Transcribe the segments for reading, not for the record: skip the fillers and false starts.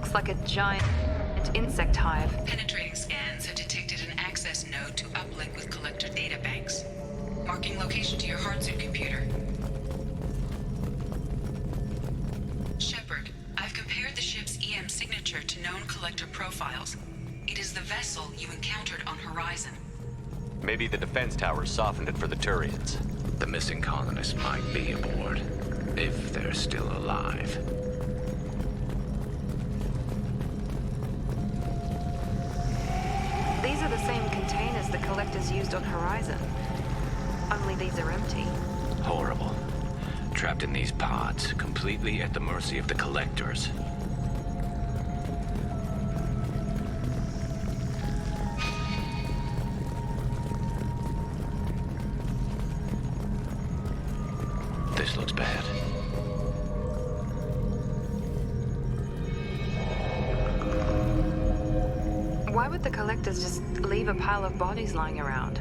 looks like a giant insect hive. Penetrating scans have detected an access node to uplink with collector databanks. Marking location to your hardsuit computer. Shepard, I've compared the ship's EM signature to known collector profiles. It is the vessel you encountered on Horizon. Maybe the defense towers softened it for the Turians. The missing colonists might be aboard, if they're still alive. These are the same containers the collectors used on Horizon. Only these are empty. Horrible. Trapped in these pods, completely at the mercy of the collectors. This looks bad. Why would the collectors just leave a pile of bodies lying around?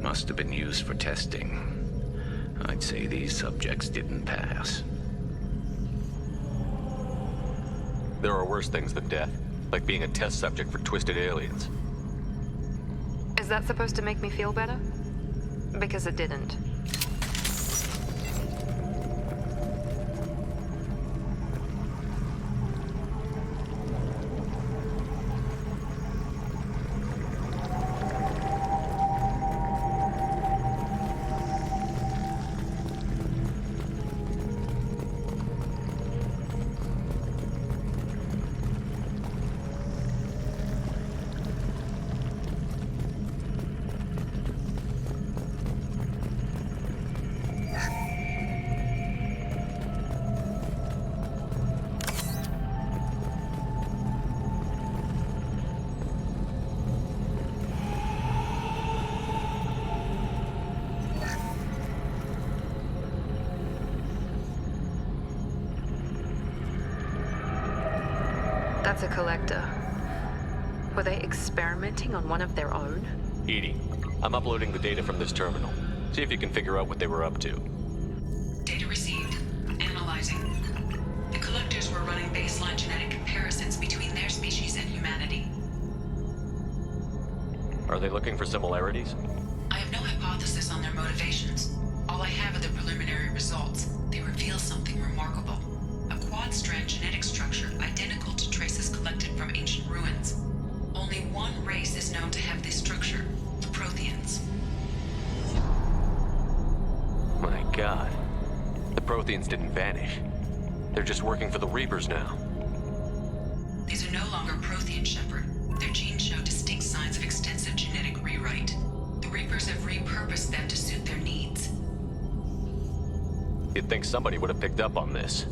Must have been used for testing. I'd say these subjects didn't pass. There are worse things than death, like being a test subject for twisted aliens. Is that supposed to make me feel better? Because it didn't. That's a collector. Were they experimenting on one of their own? Edie, I'm uploading the data from this terminal. See if you can figure out what they were up to. Data received. Analyzing. The collectors were running baseline genetic comparisons between their species and humanity. Are they looking for similarities? I have no hypothesis on their motivations. All I have are the preliminary results. They reveal something remarkable. A quad-strand genetic structure identical to traces collected from ancient ruins. Only one race is known to have this structure, the Protheans. My God. The Protheans didn't vanish. They're just working for the Reapers now. These are no longer Prothean, Shepard. Their genes show distinct signs of extensive genetic rewrite. The Reapers have repurposed them to suit their needs. You'd think somebody would have picked up on this.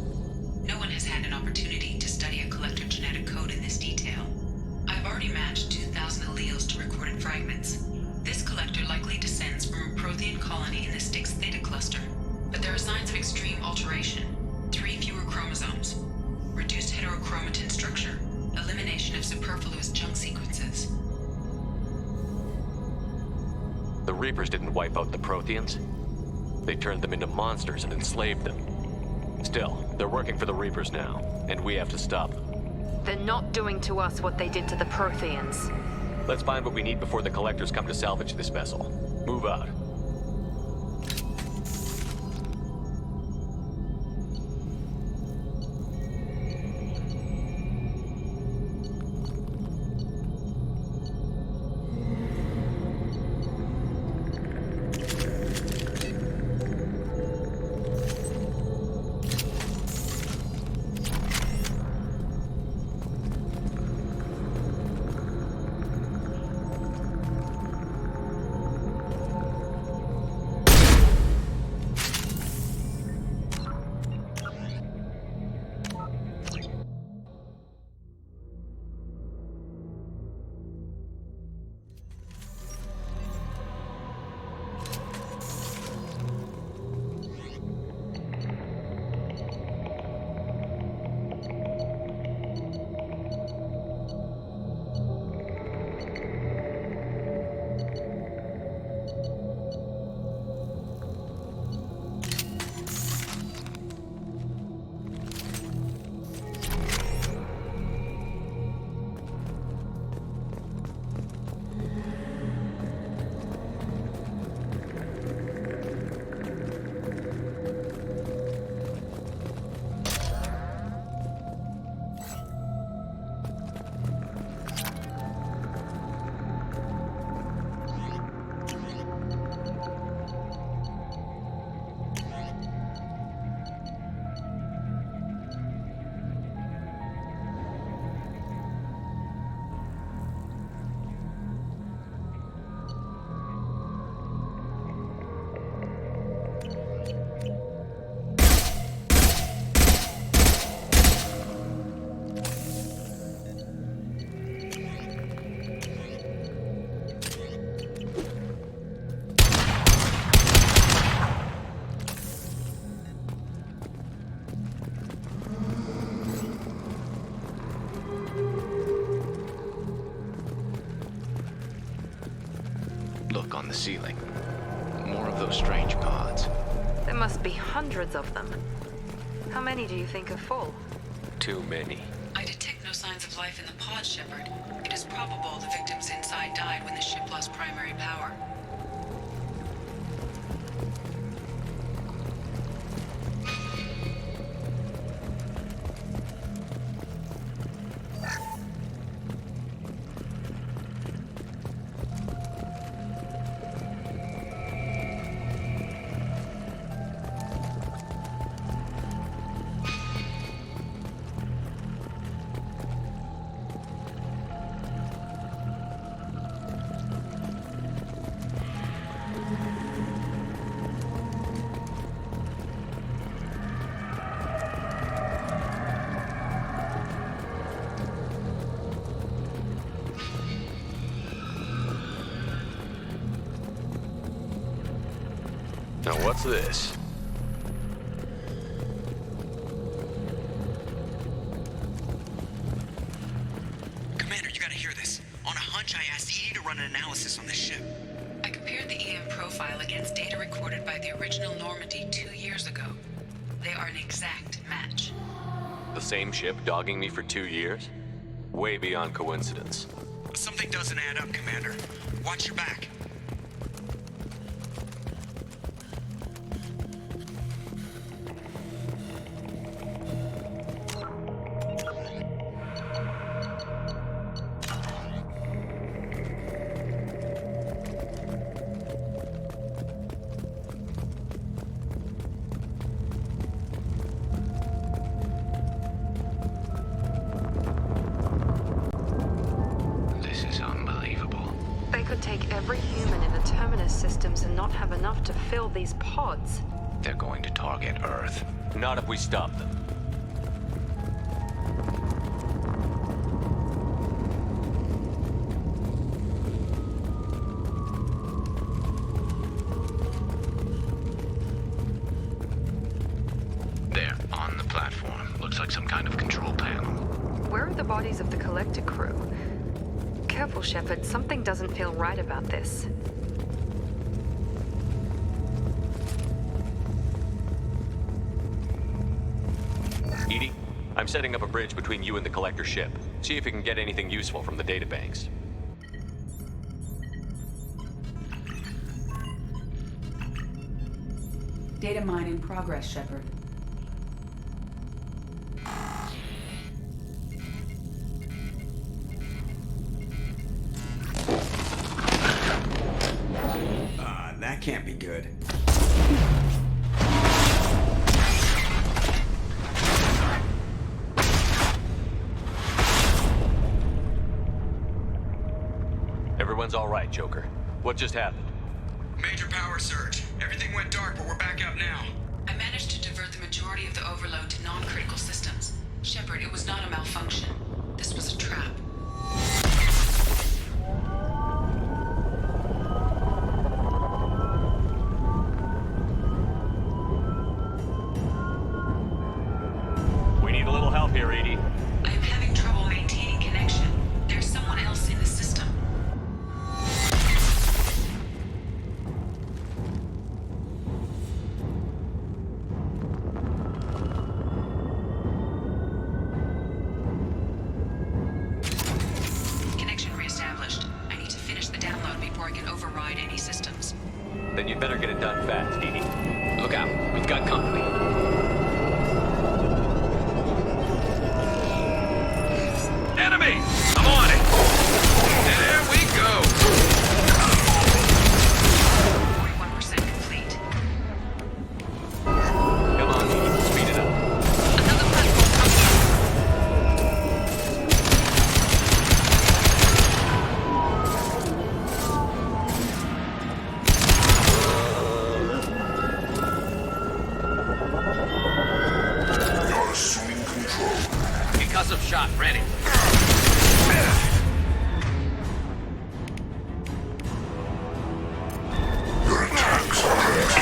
No one has had an opportunity to study a collector genetic code in this detail. I've already matched 2,000 alleles to recorded fragments. This collector likely descends from a Prothean colony in the Styx Theta cluster. But there are signs of extreme alteration. 3 fewer chromosomes. Reduced heterochromatin structure. Elimination of superfluous junk sequences. The Reapers didn't wipe out the Protheans. They turned them into monsters and enslaved them. Still, they're working for the Reapers now, and we have to stop them. They're not doing to us what they did to the Protheans. Let's find what we need before the collectors come to salvage this vessel. Move out. ceiling. More of those strange pods. There must be hundreds of them. How many do you think are full? Too many. I detect no signs of life in the pod, Shepard. It is probable the victims inside died when the ship lost primary power. Now what's this? Commander, you gotta hear this. On a hunch, I asked Edie to run an analysis on this ship. I compared the EM profile against data recorded by the original Normandy 2 years ago. They are an exact match. The same ship dogging me for 2 years? Way beyond coincidence. Something doesn't add up, Commander. Watch your back. This is unbelievable. They could take every human in the Terminus systems and not have enough to fill these pods. They're going to target Earth. Not if we stop them. There, on the platform. Looks like some kind of control panel. Where are the bodies of the collector crew? Careful, Shepard. Something doesn't feel right about this. Edie, I'm setting up a bridge between you and the collector ship. See if you can get anything useful from the databanks. Data mine in progress, Shepard. That can't be good. Everyone's all right, Joker. What just happened? Major power surge. Everything went dark, but we're back up now. I managed to divert the majority of the overload to non-critical systems. Shepard, it was not a malfunction. This was a trap. We need a little help here, Edie. I am having trouble maintaining connection. There's someone else in the system. Connection reestablished. I need to finish the download before I can override any systems. Then you'd better get it done fast, Edie. Look out, we've got company. Enemy! I'm on it! There we go! 41% complete. Come on, Edie. Speed it up. Another platform coming in. You're assuming control. Concussive shot ready. Your attacks are ready.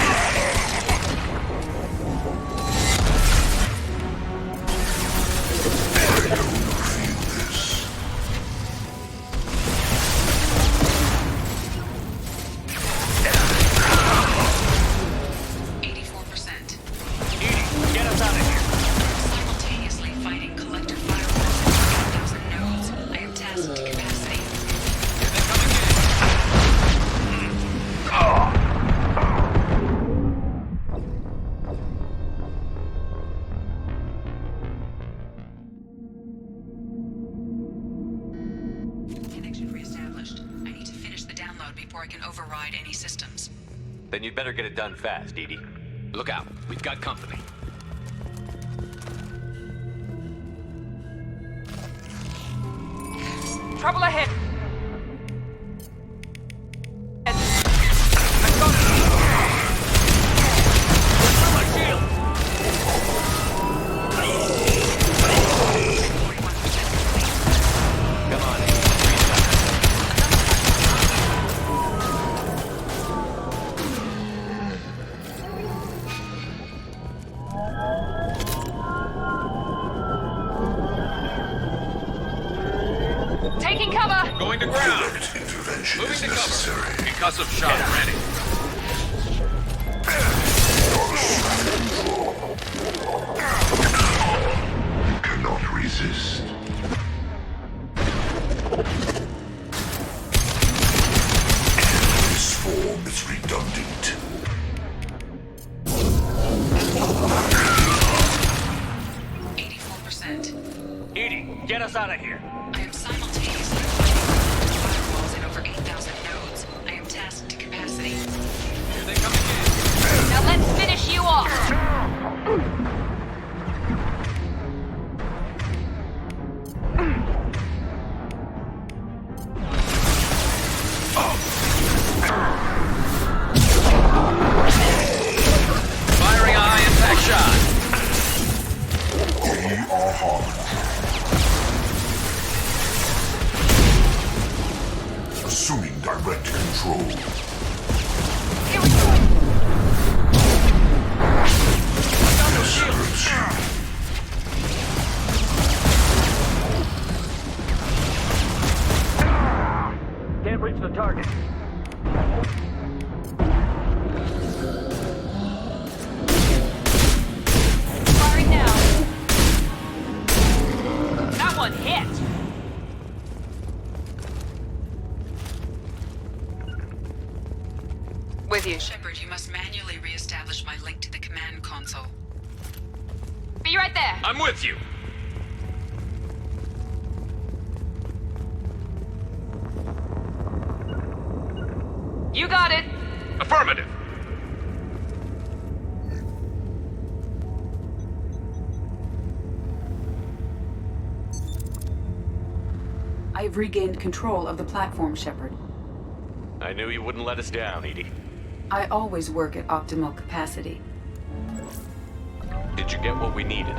I don't feel this. down before I can override any systems. Then you'd better get it done fast, Edie. Look out, we've got company. Trouble ahead! Taking cover! Going to ground. Direct intervention Moving is to necessary. cover. Concussive shot ready. You cannot resist. This form is redundant. 84%. Edie, get us out of here. I am simultaneously firewalls in over 8,000 nodes. I am tasked to capacity. Here they come again. Now let's finish you off! Firing a high impact shot. We are hard. Assuming direct control. Here we go! Yes, Can't reach the target. Firing now! That one hit! With you. Shepard, you must manually re-establish my link to the command console. Be right there! I'm with you. You got it! Affirmative. I have regained control of the platform, Shepard. I knew you wouldn't let us down, Edie. I always work at optimal capacity. Did you get what we needed?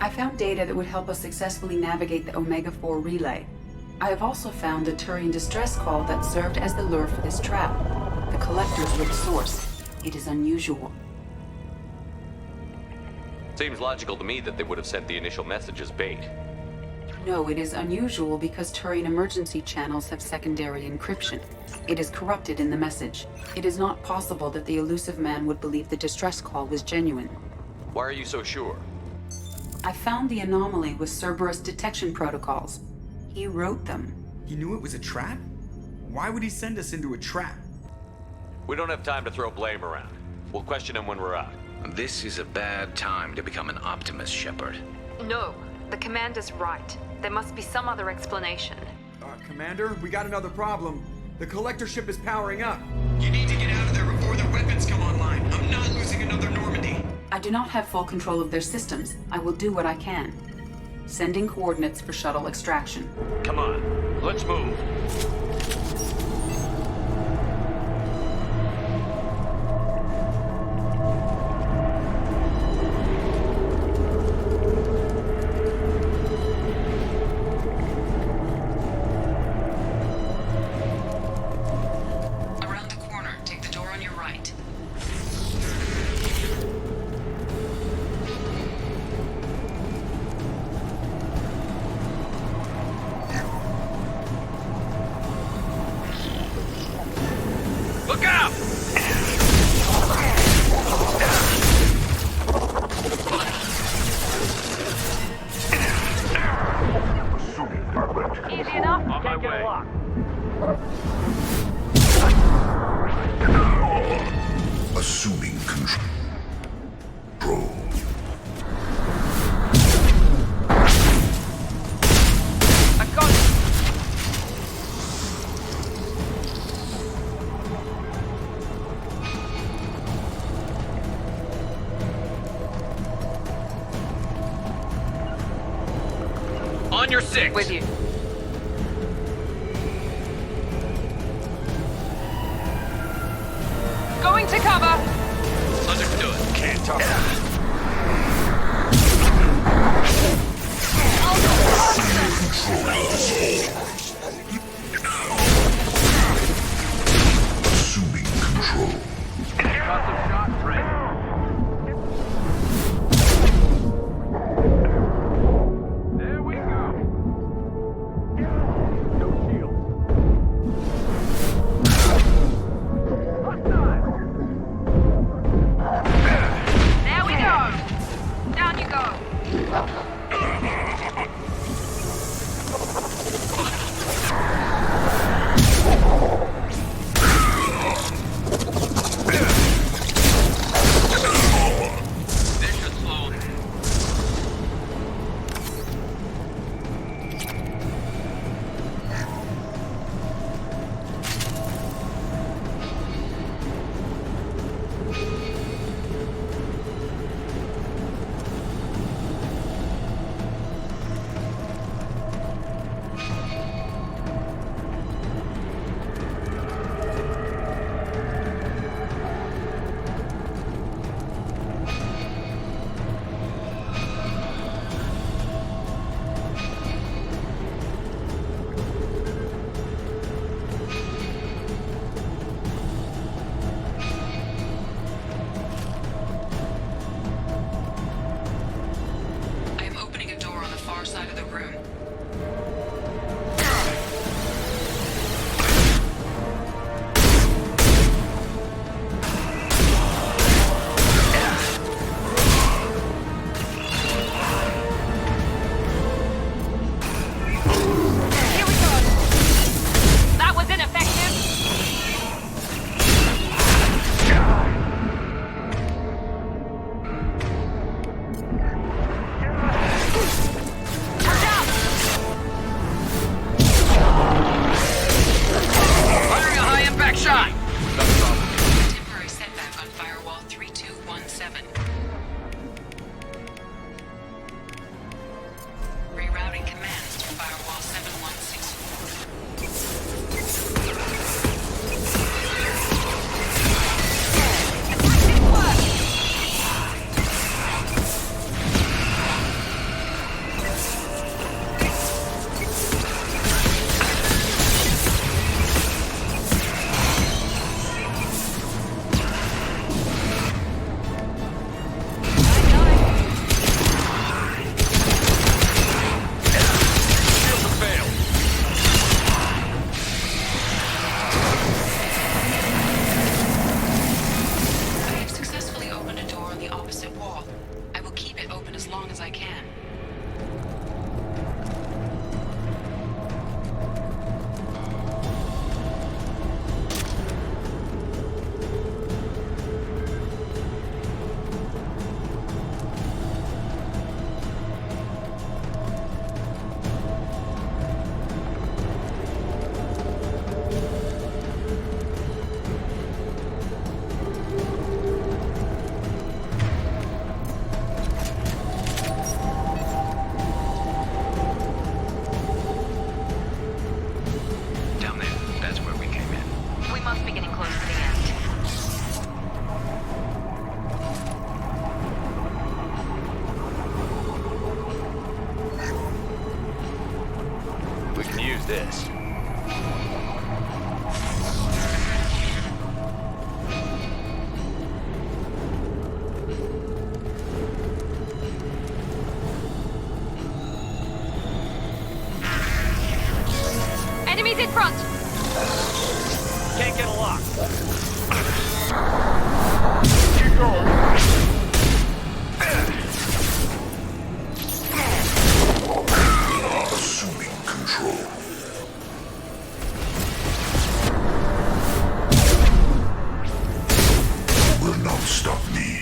I found data that would help us successfully navigate the Omega-4 relay. I have also found a Turian distress call that served as the lure for this trap. The collectors were the source. It is unusual. Seems logical to me that they would have sent the initial message as bait. No, it is unusual because Turian emergency channels have secondary encryption. It is corrupted in the message. It is not possible that the elusive man would believe the distress call was genuine. Why are you so sure? I found the anomaly with Cerberus detection protocols. He wrote them. He knew it was a trap? Why would he send us into a trap? We don't have time to throw blame around. We'll question him when we're out. This is a bad time to become an optimist, Shepard. No, the commander's right. There must be some other explanation. Commander, we got another problem. The collector ship is powering up. You need to get out of there before their weapons come online. I'm not losing another Normandy. I do not have full control of their systems. I will do what I can. Sending coordinates for shuttle extraction. Come on, let's move. Around the corner, take the door on your right. on your six. With you. Going to cover. Understood. Can't talk. Assuming control. Got some shots ready. There we go. No shield. There we go. Down you go. This should slow him. I am opening a door on the far side of the room. Here we go. That was ineffective. Turn out. Firing a high impact shot. Temporary setback on firewall 3217. Rerouting commands to firewall 7164. Shields have failed. I have successfully opened a door on the opposite wall. I will keep it open as long as I can. Down there. That's where we came in. We must be getting close to the end. We can use this. Enemies in front. Can't get a lock. Assuming control. Will not stop me.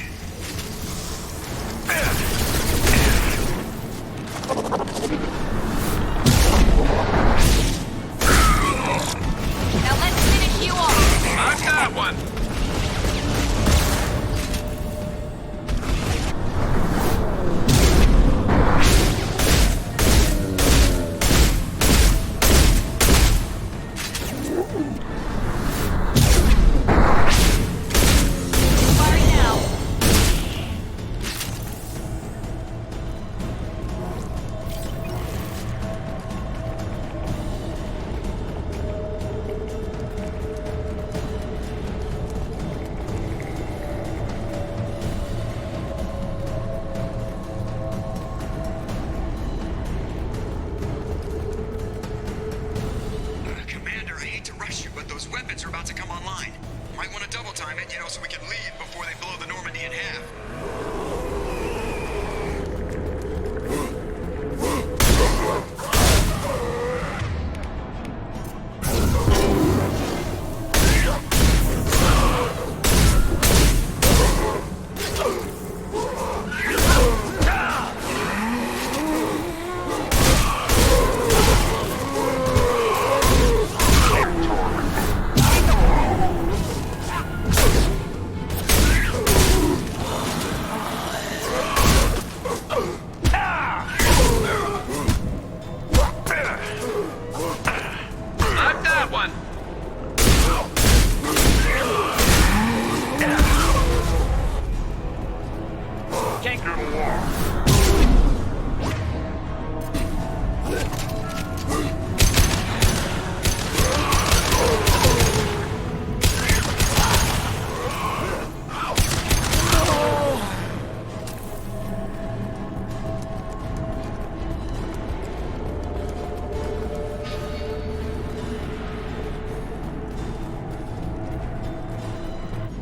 can't... Get along.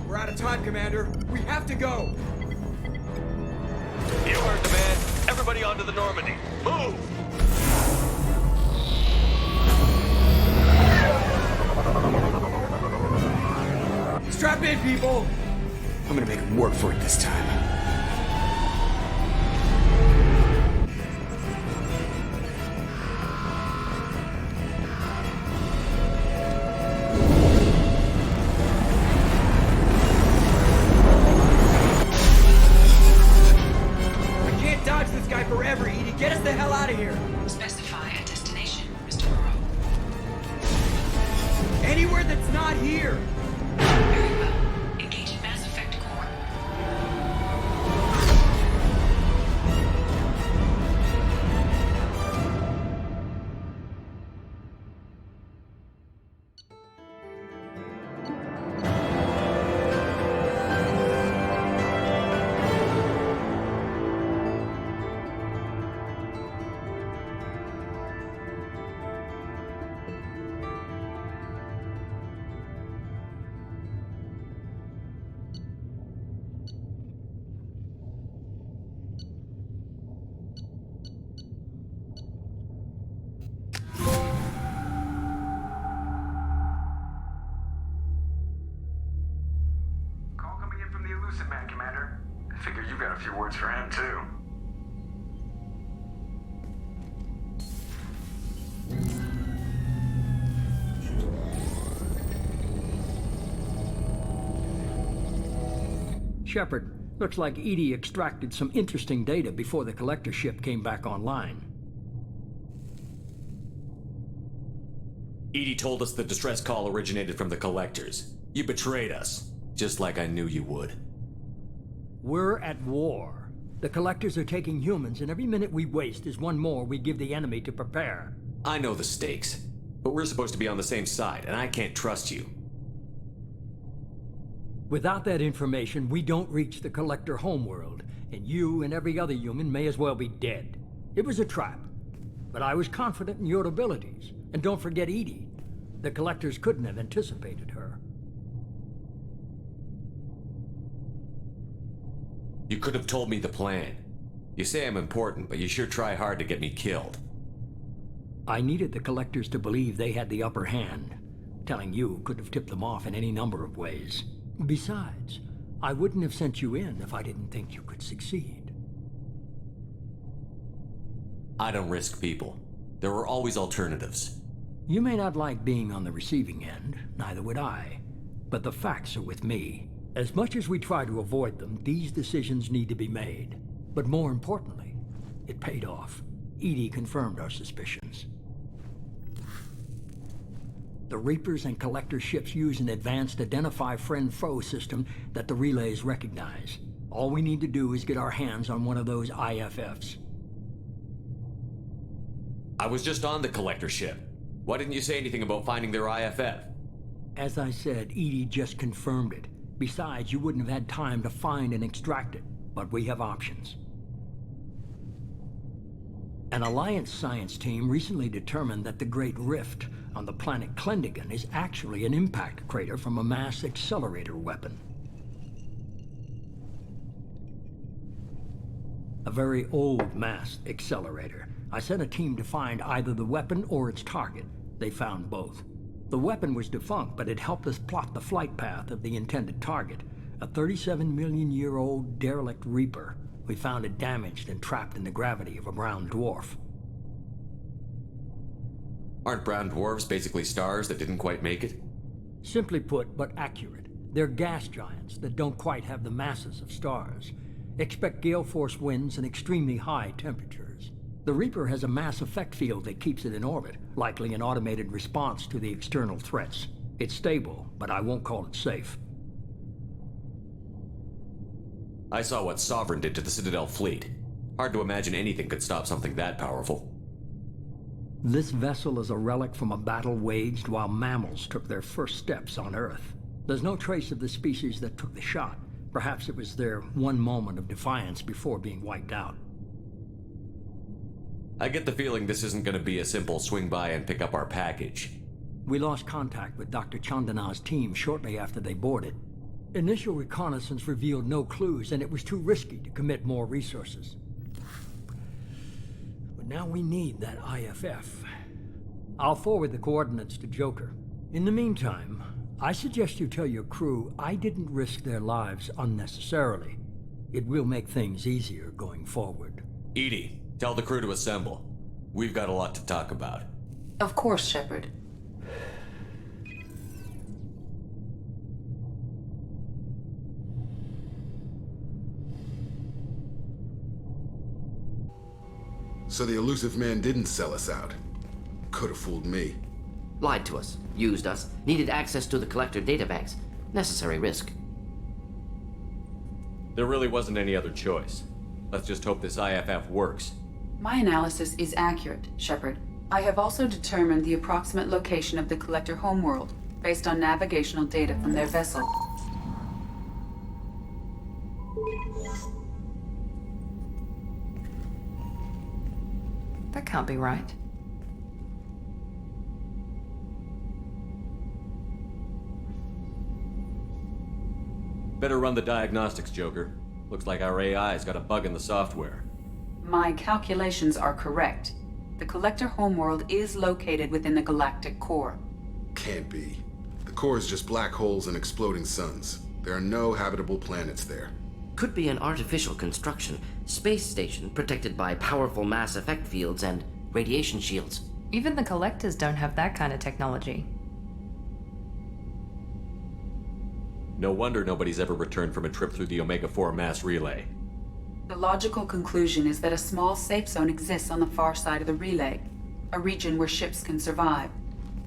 We're out of time, Commander. We have to go. You heard the man. Everybody onto the Normandy. Move! Strap in, people. I'm gonna make them work for it this time. I can't dodge this guy forever, Edie. Get us the hell out of here. Specify a destination, Mr. Moreau. Anywhere that's not here. Very well. Engaging Mass Effect Core. Call coming in from the Elusive Man, Commander. I figure you got a few words for him, too. Shepard, looks like Edie extracted some interesting data before the collector ship came back online. Edie told us the distress call originated from the collectors. You betrayed us, just like I knew you would. We're at war. The collectors are taking humans, and every minute we waste is one more we give the enemy to prepare. I know the stakes, but we're supposed to be on the same side, and I can't trust you. Without that information, we don't reach the collector homeworld, and you and every other human may as well be dead. It was a trap, but I was confident in your abilities. And don't forget Edie. The collectors couldn't have anticipated her. You could have told me the plan. You say I'm important, but you sure try hard to get me killed. I needed the collectors to believe they had the upper hand. Telling you could have tipped them off in any number of ways. Besides, I wouldn't have sent you in if I didn't think you could succeed. I don't risk people. There were always alternatives. You may not like being on the receiving end, neither would I. But the facts are with me. As much as we try to avoid them, these decisions need to be made. But more importantly, it paid off. Edie confirmed our suspicions. The Reapers and Collector ships use an advanced Identify Friend-Foe system that the relays recognize. All we need to do is get our hands on one of those IFFs. I was just on the Collector ship. Why didn't you say anything about finding their IFF? As I said, Edie just confirmed it. Besides, you wouldn't have had time to find and extract it. But we have options. An Alliance science team recently determined that the Great Rift on the planet Klendigan is actually an impact crater from a mass accelerator weapon. A very old mass accelerator. I sent a team to find either the weapon or its target. They found both. The weapon was defunct, but it helped us plot the flight path of the intended target, a 37-million-year-old derelict Reaper. We found it damaged and trapped in the gravity of a brown dwarf. Aren't brown dwarves basically stars that didn't quite make it? Simply put, but accurate. They're gas giants that don't quite have the masses of stars. Expect gale force winds and extremely high temperatures. The Reaper has a mass effect field that keeps it in orbit, likely an automated response to the external threats. It's stable, but I won't call it safe. I saw what Sovereign did to the Citadel fleet. Hard to imagine anything could stop something that powerful. This vessel is a relic from a battle waged while mammals took their first steps on Earth. There's no trace of the species that took the shot. Perhaps it was their one moment of defiance before being wiped out. I get the feeling this isn't going to be a simple swing by and pick up our package. We lost contact with Dr. Chandana's team shortly after they boarded. Initial reconnaissance revealed no clues, and it was too risky to commit more resources. But now we need that IFF. I'll forward the coordinates to Joker. In the meantime, I suggest you tell your crew I didn't risk their lives unnecessarily. It will make things easier going forward. Edie, tell the crew to assemble. We've got a lot to talk about. Of course, Shepard. So the elusive man didn't sell us out. Could have fooled me. Lied to us, used us, needed access to the Collector databanks. Necessary risk. There really wasn't any other choice. Let's just hope this IFF works. My analysis is accurate, Shepard. I have also determined the approximate location of the Collector homeworld, based on navigational data from their vessel. That can't be right. Better run the diagnostics, Joker. Looks like our AI's got a bug in the software. My calculations are correct. The Collector homeworld is located within the galactic core. Can't be. The core is just black holes and exploding suns. There are no habitable planets there. Could be an artificial construction, space station protected by powerful mass effect fields and radiation shields. Even the Collectors don't have that kind of technology. No wonder nobody's ever returned from a trip through the Omega-4 mass relay. The logical conclusion is that a small safe zone exists on the far side of the relay, a region where ships can survive.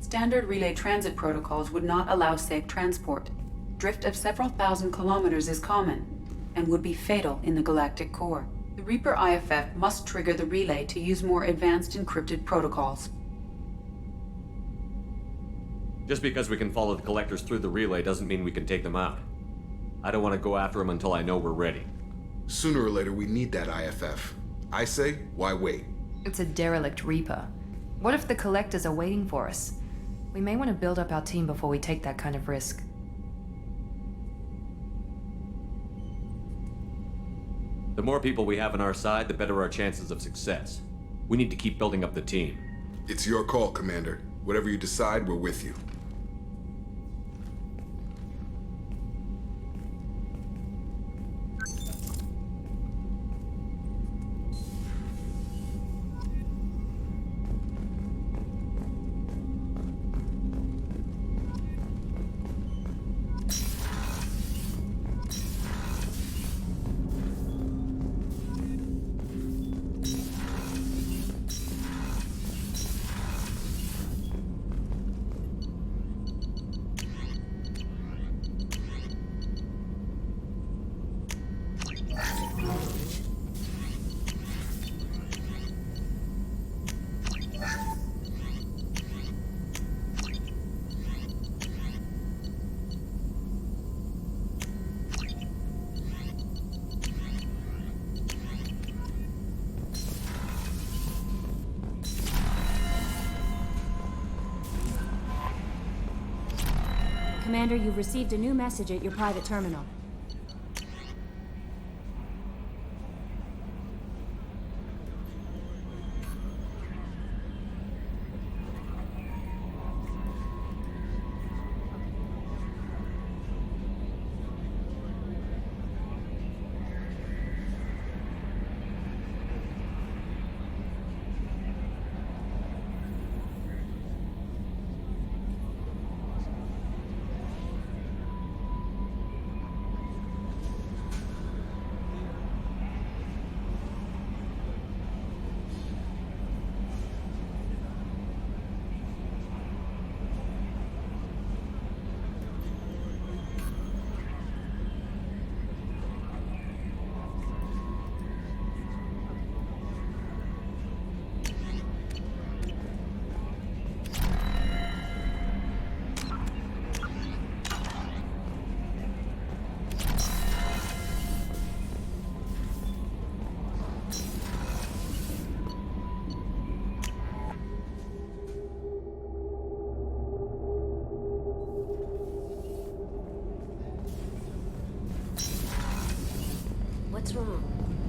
Standard relay transit protocols would not allow safe transport. Drift of several thousand kilometers is common, and would be fatal in the galactic core. The Reaper IFF must trigger the relay to use more advanced encrypted protocols. Just because we can follow the Collectors through the relay doesn't mean we can take them out. I don't want to go after them until I know we're ready. Sooner or later, we need that IFF. I say, why wait? It's a derelict Reaper. What if the Collectors are waiting for us? We may want to build up our team before we take that kind of risk. The more people we have on our side, the better our chances of success. We need to keep building up the team. It's your call, Commander. Whatever you decide, we're with you. Commander, you've received a new message at your private terminal.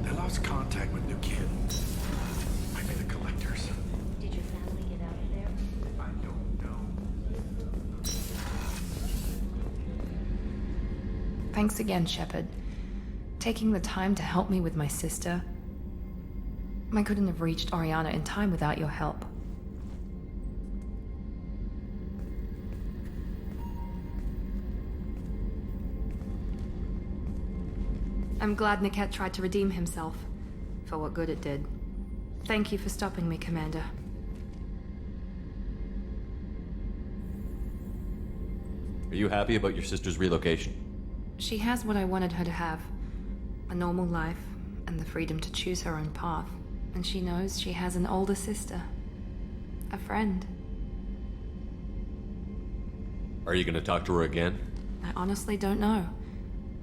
I lost contact with New Kid. Might be the collectors. Did your family get out of there? I don't know. Thanks again, Shepard. Taking the time to help me with my sister. I couldn't have reached Oriana in time without your help. I'm glad Niket tried to redeem himself, for what good it did. Thank you for stopping me, Commander. Are you happy about your sister's relocation? She has what I wanted her to have. A normal life, and the freedom to choose her own path. And she knows she has an older sister. A friend. Are you gonna talk to her again? I honestly don't know.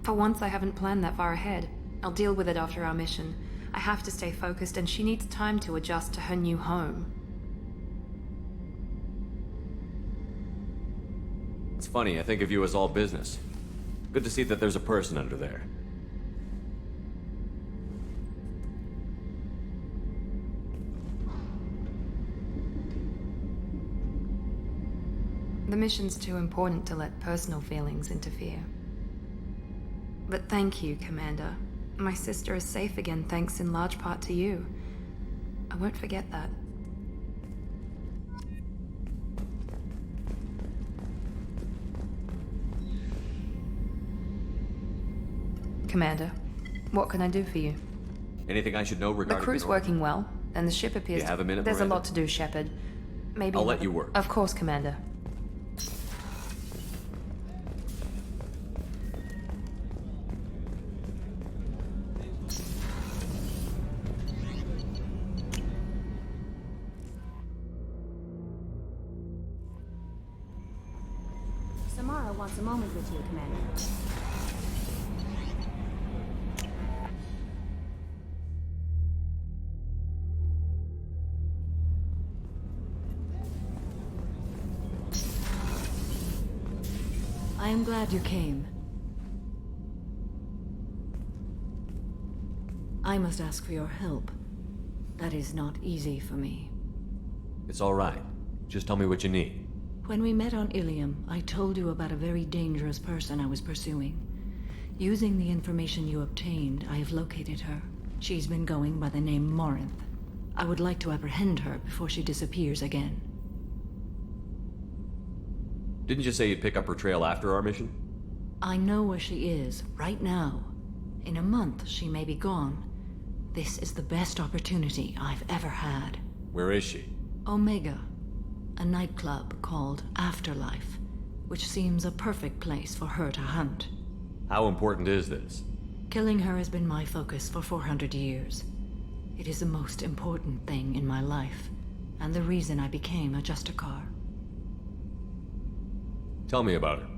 For once, I haven't planned that far ahead. I'll deal with it after our mission. I have to stay focused, and she needs time to adjust to her new home. It's funny, I think of you as all business. Good to see that there's a person under there. The mission's too important to let personal feelings interfere. But thank you, Commander. My sister is safe again thanks in large part to you. I won't forget that. Commander, what can I do for you? Anything I should know regarding the crew's working well, and the ship appears You have a minute, There's Miranda? a lot to do, Shepard. Maybe I'll let you work. Of course, Commander. Samara wants a moment with you, Commander. I am glad you came. I must ask for your help. That is not easy for me. It's all right. Just tell me what you need. When we met on Ilium, I told you about a very dangerous person I was pursuing. Using the information you obtained, I have located her. She's been going by the name Morinth. I would like to apprehend her before she disappears again. Didn't you say you'd pick up her trail after our mission? I know where she is, right now. In a month, she may be gone. This is the best opportunity I've ever had. Where is she? Omega. A nightclub called Afterlife, which seems a perfect place for her to hunt. How important is this? Killing her has been my focus for 400 years. It is the most important thing in my life, and the reason I became a Justicar. Tell me about her.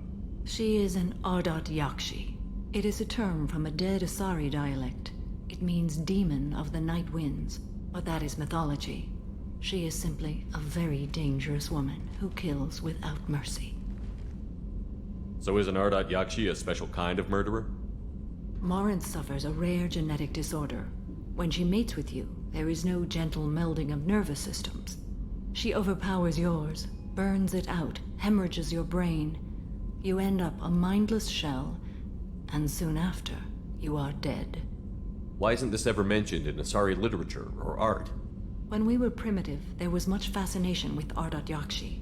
She is an Ardat Yakshi. It is a term from a dead Asari dialect. It means demon of the night winds, but that is mythology. She is simply a very dangerous woman who kills without mercy. So is an Ardat Yakshi a special kind of murderer? Morinth suffers a rare genetic disorder. When she mates with you, there is no gentle melding of nervous systems. She overpowers yours, burns it out, hemorrhages your brain. You end up a mindless shell, and soon after, you are dead. Why isn't this ever mentioned in Asari literature or art? When we were primitive, there was much fascination with Ardat Yakshi.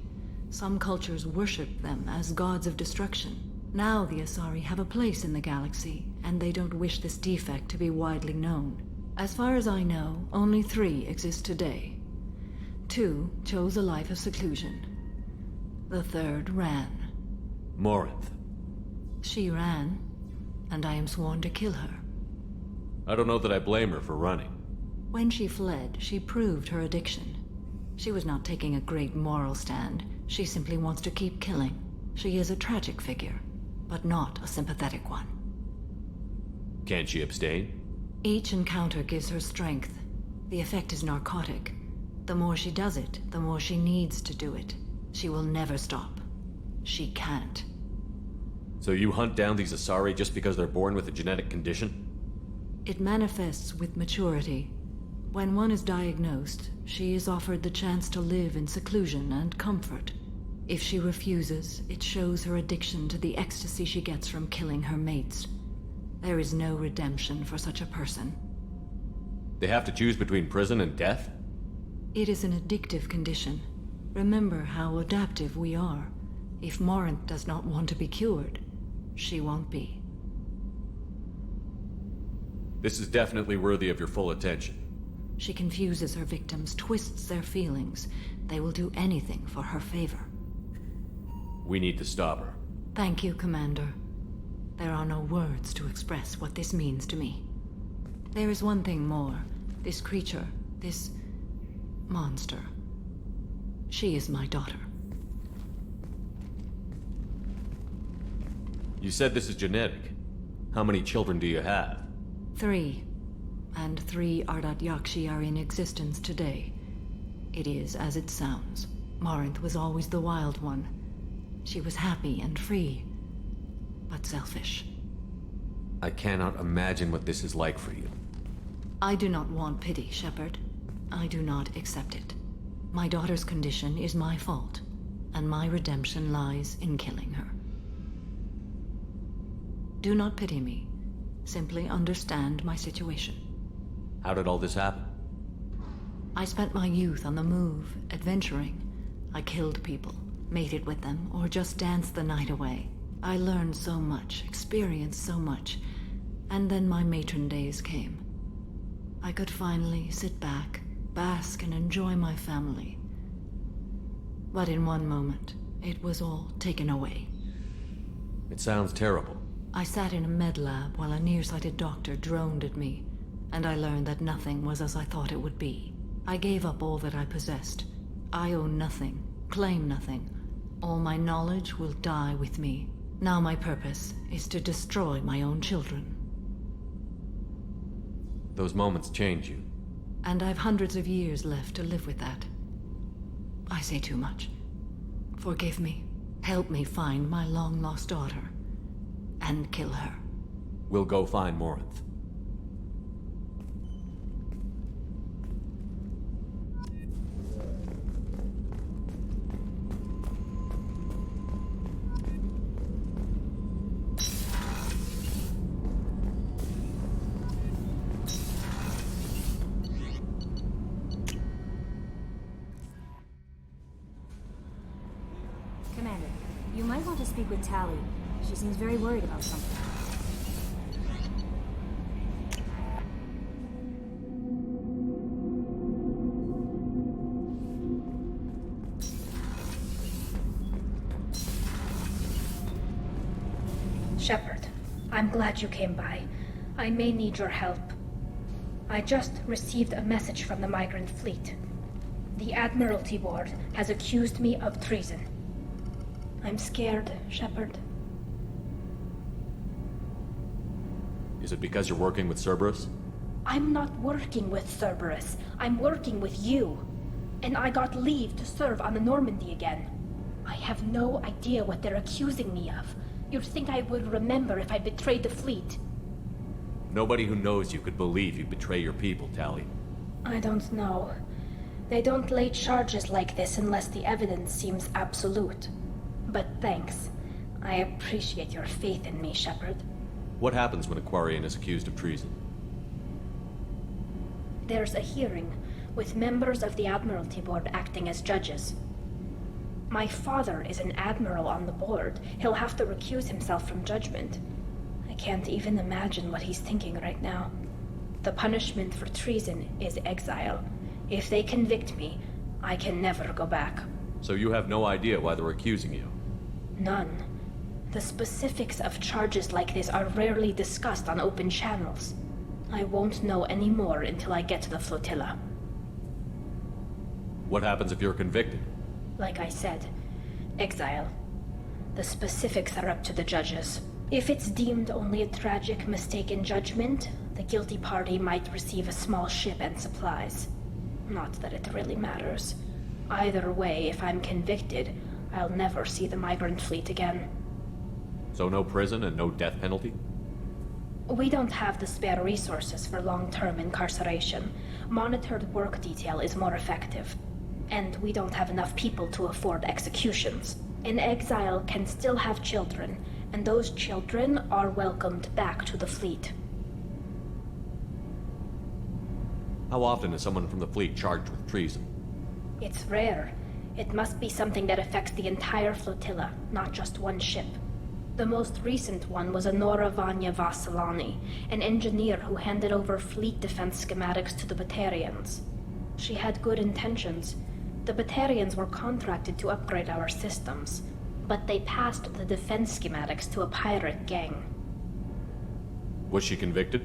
Some cultures worshipped them as gods of destruction. Now the Asari have a place in the galaxy, and they don't wish this defect to be widely known. As far as I know, only 3 exist today. 2 chose a life of seclusion. The 3rd ran. Morinth. She ran, and I am sworn to kill her. I don't know that I blame her for running. When she fled, she proved her addiction. She was not taking a great moral stand. She simply wants to keep killing. She is a tragic figure, but not a sympathetic one. Can't she abstain? Each encounter gives her strength. The effect is narcotic. The more she does it, the more she needs to do it. She will never stop. She can't. So you hunt down these Asari just because they're born with a genetic condition? It manifests with maturity. When one is diagnosed, she is offered the chance to live in seclusion and comfort. If she refuses, it shows her addiction to the ecstasy she gets from killing her mates. There is no redemption for such a person. They have to choose between prison and death? It is an addictive condition. Remember how adaptive we are. If Morinth does not want to be cured, she won't be. This is definitely worthy of your full attention. She confuses her victims, twists their feelings. They will do anything for her favor. We need to stop her. Thank you, Commander. There are no words to express what this means to me. There is one thing more. This creature, this monster. She is my daughter. You said this is genetic. How many children do you have? 3. And 3 Ardat Yakshi are in existence today. It is as it sounds. Morinth was always the wild one. She was happy and free, but selfish. I cannot imagine what this is like for you. I do not want pity, Shepard. I do not accept it. My daughter's condition is my fault, and my redemption lies in killing her. Do not pity me. Simply understand my situation. How did all this happen? I spent my youth on the move, adventuring. I killed people, mated with them, or just danced the night away. I learned so much, experienced so much, and then my matron days came. I could finally sit back, bask, and enjoy my family. But in one moment, it was all taken away. It sounds terrible. I sat in a med lab while a nearsighted doctor droned at me, and I learned that nothing was as I thought it would be. I gave up all that I possessed. I own nothing, claim nothing. All my knowledge will die with me. Now my purpose is to destroy my own children. Those moments change you. And I've hundreds of years left to live with that. I say too much. Forgive me. Help me find my long-lost daughter. And kill her. We'll go find Morinth. Commander, you might want to speak with Tali. She seems very worried about something. Shepard, I'm glad you came by. I may need your help. I just received a message from the migrant fleet. The Admiralty Board has accused me of treason. I'm scared, Shepard. Is it because you're working with Cerberus? I'm not working with Cerberus. I'm working with you. And I got leave to serve on the Normandy again. I have no idea what they're accusing me of. You'd think I would remember if I betrayed the fleet. Nobody who knows you could believe you betray your people, Tali. I don't know. They don't lay charges like this unless the evidence seems absolute. But thanks. I appreciate your faith in me, Shepard. What happens when a Quarian is accused of treason? There's a hearing, with members of the Admiralty Board acting as judges. My father is an admiral on the board. He'll have to recuse himself from judgment. I can't even imagine what he's thinking right now. The punishment for treason is exile. If they convict me, I can never go back. So you have no idea why they're accusing you? None. The specifics of charges like this are rarely discussed on open channels. I won't know any more until I get to the flotilla. What happens if you're convicted? Like I said, exile. The specifics are up to the judges. If it's deemed only a tragic mistake in judgment, the guilty party might receive a small ship and supplies. Not that it really matters. Either way, if I'm convicted, I'll never see the migrant fleet again. So no prison and no death penalty? We don't have the spare resources for long-term incarceration. Monitored work detail is more effective. And we don't have enough people to afford executions. An exile can still have children, and those children are welcomed back to the fleet. How often is someone from the fleet charged with treason? It's rare. It must be something that affects the entire flotilla, not just one ship. The most recent one was Anora Vanya Vasilani, an engineer who handed over fleet defense schematics to the Batarians. She had good intentions. The Batarians were contracted to upgrade our systems, but they passed the defense schematics to a pirate gang. Was she convicted?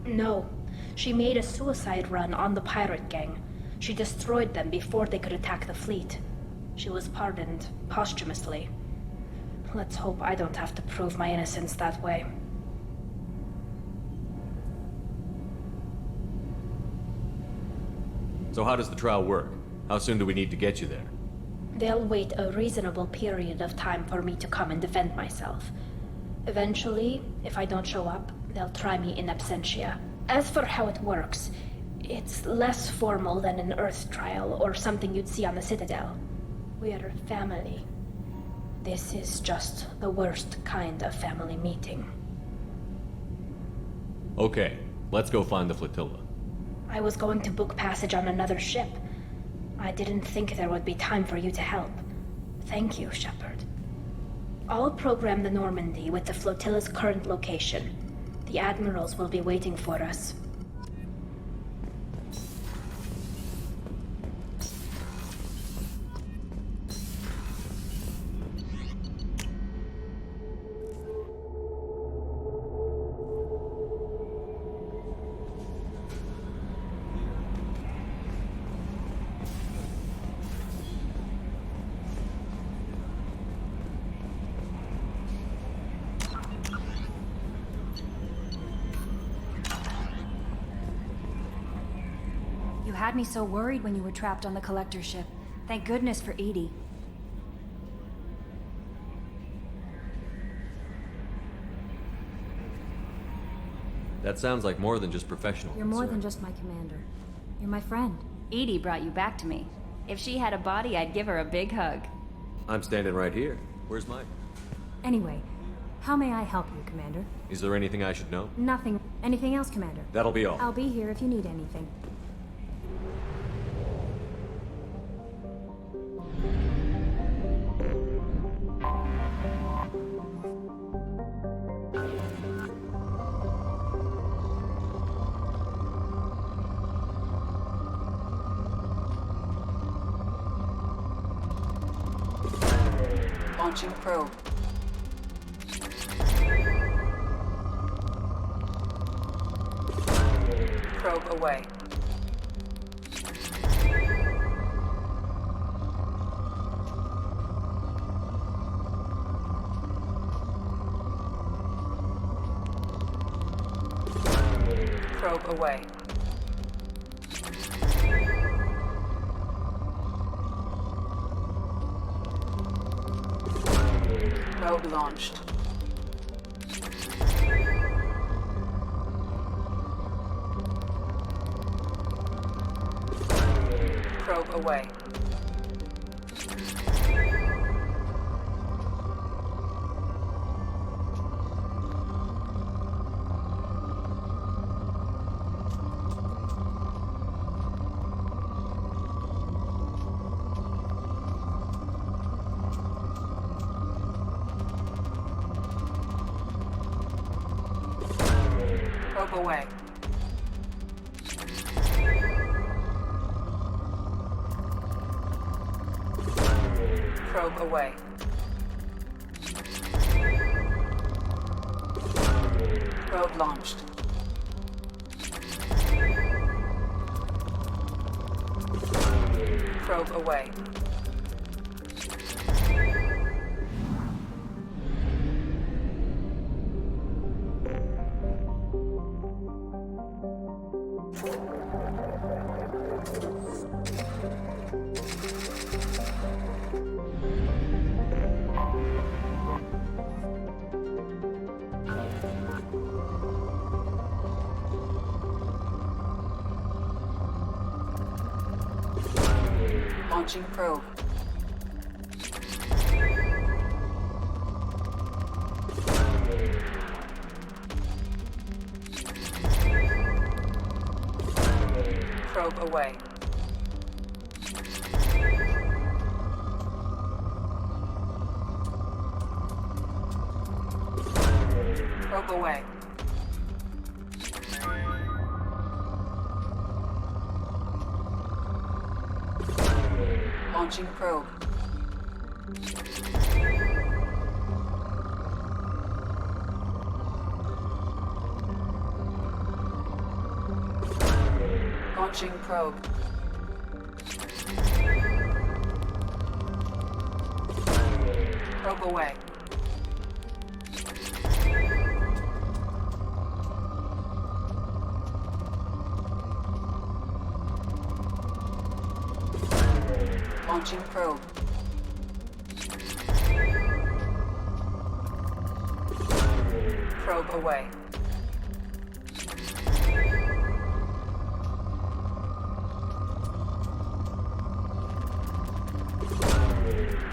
No. She made a suicide run on the pirate gang. She destroyed them before they could attack the fleet. She was pardoned posthumously. Let's hope I don't have to prove my innocence that way. So how does the trial work? How soon do we need to get you there? They'll wait a reasonable period of time for me to come and defend myself. Eventually, if I don't show up, they'll try me in absentia. As for how it works, it's less formal than an Earth trial or something you'd see on the Citadel. We're family. This is just the worst kind of family meeting. Okay, let's go find the flotilla. I was going to book passage on another ship. I didn't think there would be time for you to help. Thank you, Shepard. I'll program the Normandy with the flotilla's current location. The admirals will be waiting for us. You had me so worried when you were trapped on the collector ship. Thank goodness for Edie. That sounds like more than just professional You're more than just my commander. You're my friend. Edie brought you back to me. If she had a body, I'd give her a big hug. I'm standing right here. Where's Mike? Anyway, how may I help you, Commander? Is there anything I should know? Nothing. Anything else, Commander? That'll be all. I'll be here if you need anything. Launching probe. Probe away. Probe away. Probe launched. Probe away. Probe away. Probe away. Probe launched. Probe away. Launching probe. Probe away. Probe away. Launching probe. Launching probe. Probe away. Launching probe. Probe away.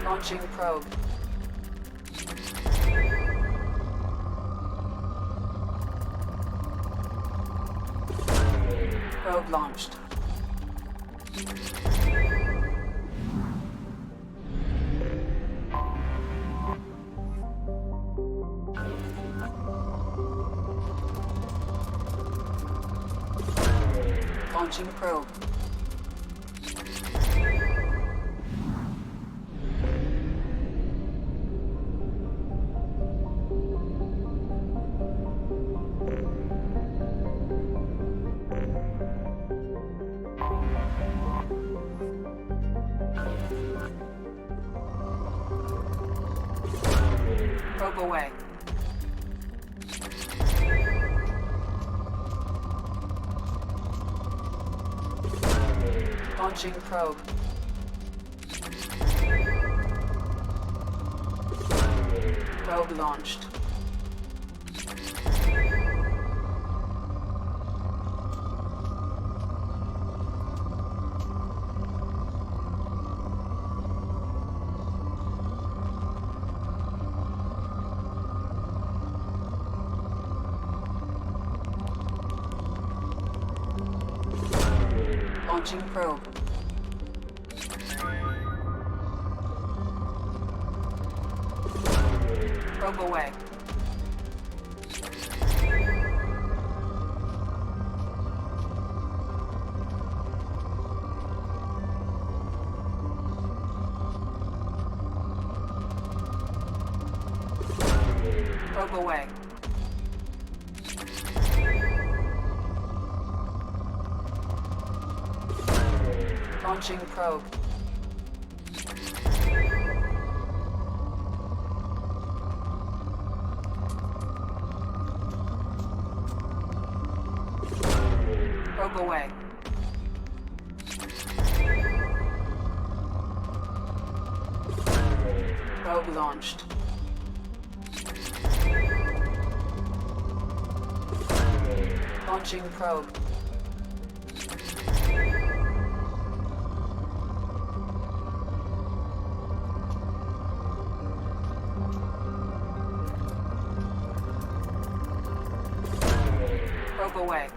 Launching probe. Probe launched. Launching probe. Probe away. Launching probe. Probe launched. Launching probe. Probe away. Probe away. Launching probe. Probe away. Probe launched. Launching probe. Probe away.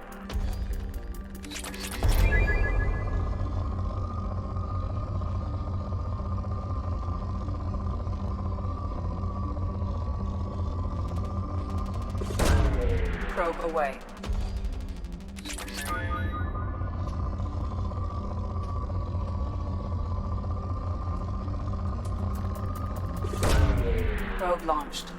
Probe away. Probe launched.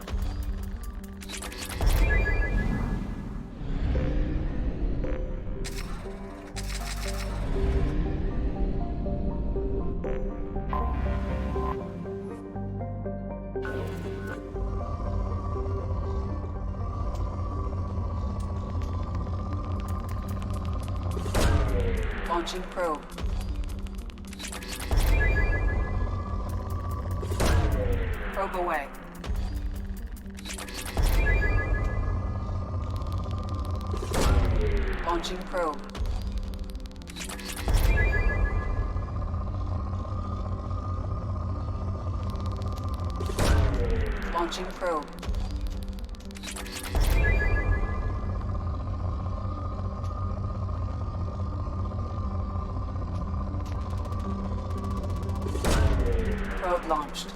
Launching probe. Probe away. Launching probe. Launching probe. Probe launched.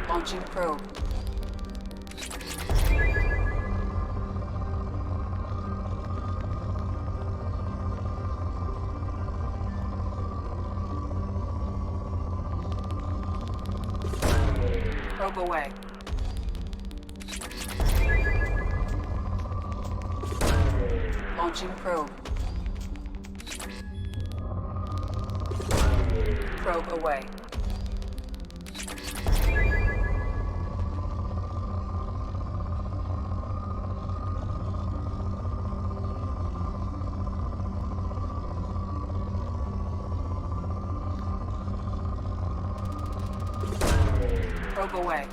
Launching probe. Probe away. Launching probe. Probe away. Probe away.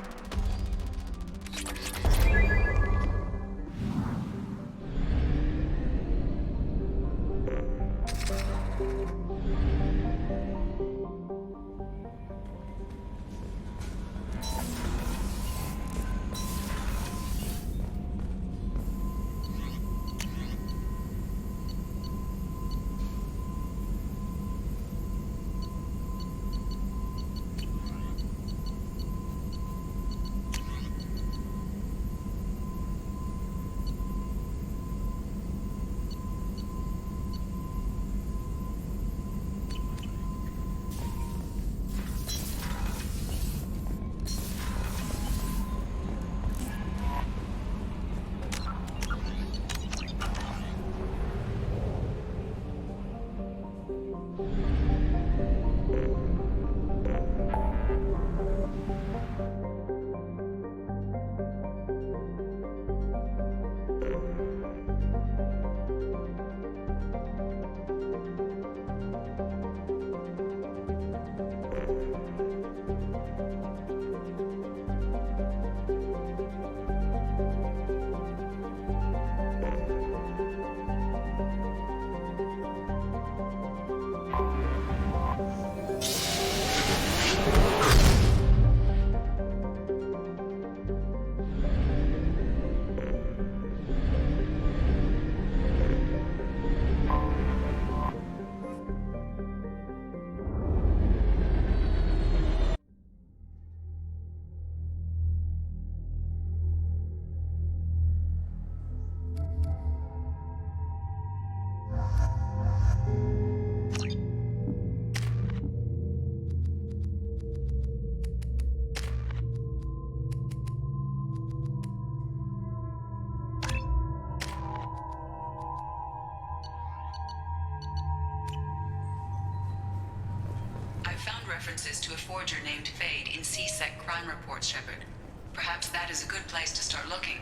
References to a forger named Fade in C-Sec crime reports, Shepard. Perhaps that is a good place to start looking.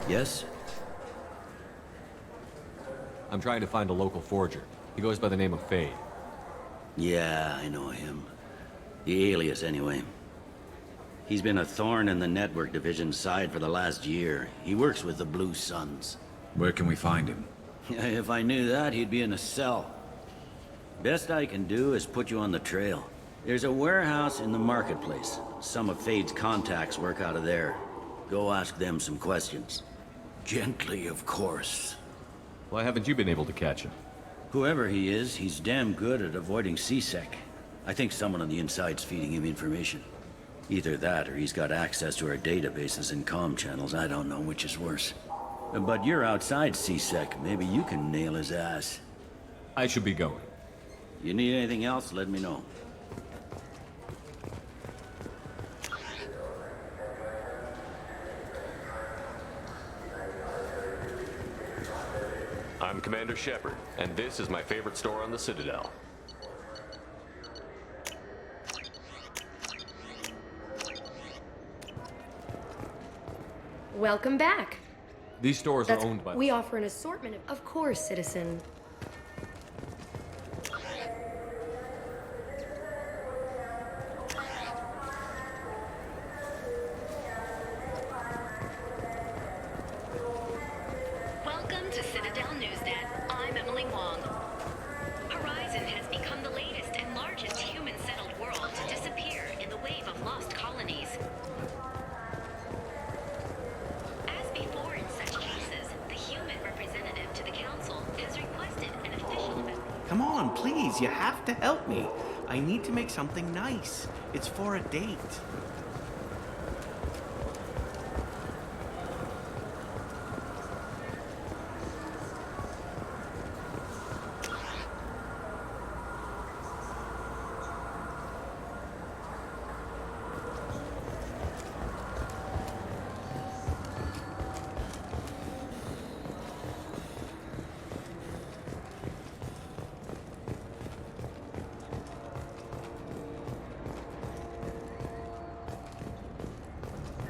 Yes? I'm trying to find a local forger. He goes by the name of Fade. Yeah, I know him. The alias, anyway. He's been a thorn in the network division's side for the last year. He works with the Blue Suns. Where can we find him? If I knew that, he'd be in a cell. Best I can do is put you on the trail. There's a warehouse in the marketplace. Some of Fade's contacts work out of there. Go ask them some questions. Gently, of course. Why haven't you been able to catch him? Whoever he is, he's damn good at avoiding C-Sec. I think someone on the inside's feeding him information. Either that, or he's got access to our databases and comm channels. I don't know which is worse. But you're outside C-Sec. Maybe you can nail his ass. I should be going. You need anything else, let me know. I'm Commander Shepard, and this is my favorite store on the Citadel. Welcome back. These stores are owned by... We offer an assortment of course, citizen. to Citadel Newsnet. I'm Emily Wong. Horizon has become the latest and largest human-settled world to disappear in the wave of lost colonies. As before in such cases, the human representative to the Council has requested an official investigation. Come on, please, you have to help me. I need to make something nice. It's for a date.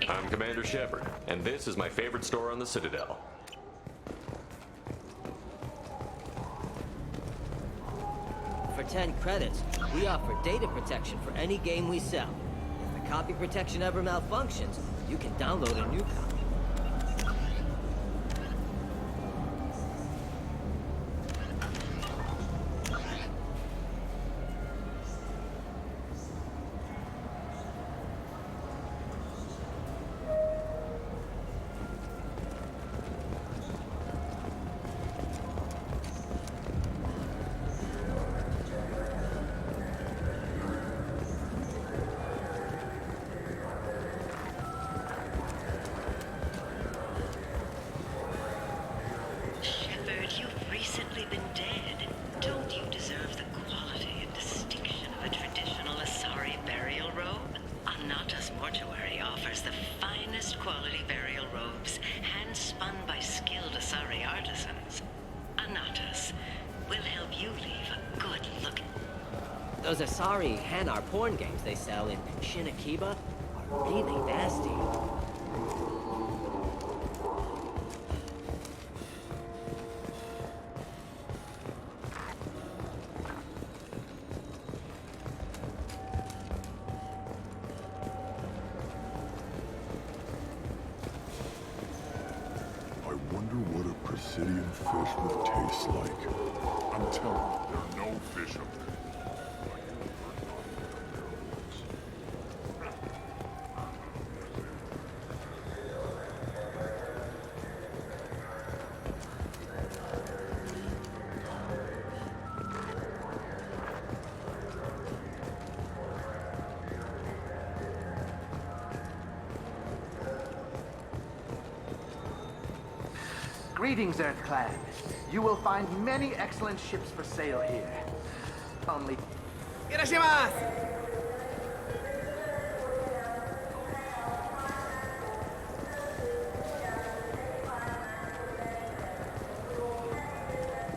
I'm Commander Shepard, and this is my favorite store on the Citadel. For 10 credits, we offer data protection for any game we sell. If the copy protection ever malfunctions, you can download a new copy. Shepard, you've recently been dead. Don't you deserve the quality and distinction of a traditional Asari burial robe? Anata's Mortuary offers the finest quality burial robes, hand-spun by skilled Asari artisans. Anata's will help you leave a good look. Those Asari Hanar porn games they sell in Shinakiba are really nasty. I wonder what a Presidian fish would taste like. I'm telling you, there are no fish up there. Greetings, Earth-Clan. You will find many excellent ships for sale here. Only...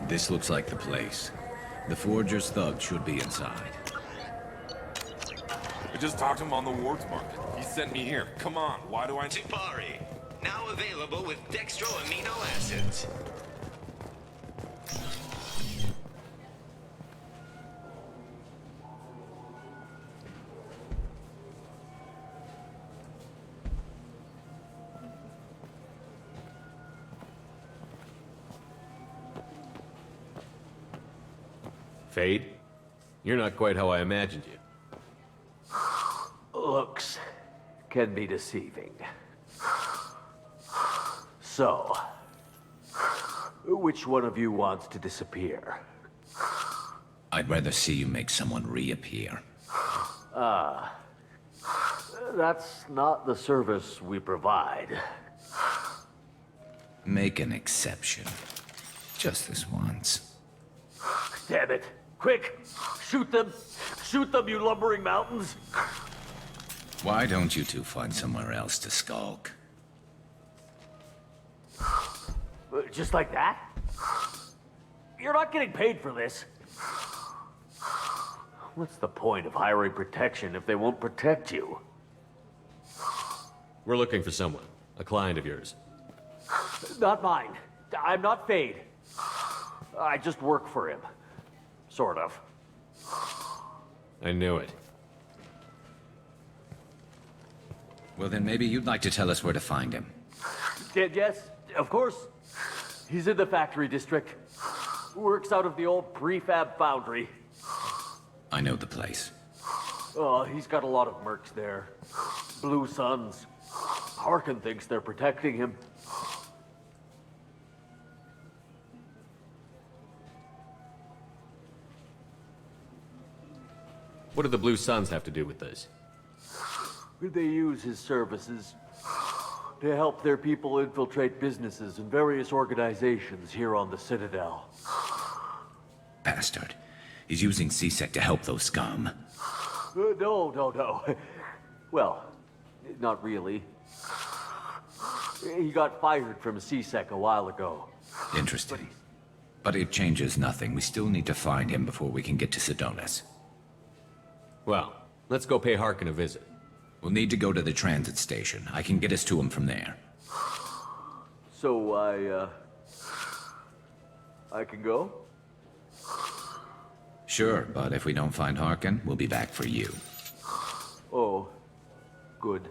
This looks like the place. The Forger's thug should be inside. I just talked to him on the wards market. He sent me here. Come on, why do I... Tipari, now available with dextro amino acids. Fade? You're not quite how I imagined you. Looks can be deceiving. So, which one of you wants to disappear? I'd rather see you make someone reappear. That's not the service we provide. Make an exception. Just this once. Damn it. Quick! Shoot them! Shoot them, you lumbering mountains! Why don't you two find somewhere else to skulk? Just like that? You're not getting paid for this. What's the point of hiring protection if they won't protect you? We're looking for someone. A client of yours. Not mine. I'm not Fade. I just work for him. Sort of. I knew it. Well, then maybe you'd like to tell us where to find him. Yes, of course. He's in the factory district. Works out of the old prefab foundry. I know the place. Oh, he's got a lot of mercs there. Blue Suns. Harkin thinks they're protecting him. What do the Blue Suns have to do with this? They use his services to help their people infiltrate businesses and various organizations here on the Citadel. Bastard. He's using CSEC to help those scum. No. Well, not really. He got fired from CSEC a while ago. Interesting. But it changes nothing. We still need to find him before we can get to Sedonis. Well, let's go pay Harkin a visit. We'll need to go to the transit station. I can get us to him from there. So I can go? Sure, but if we don't find Harkin, we'll be back for you. Oh, good.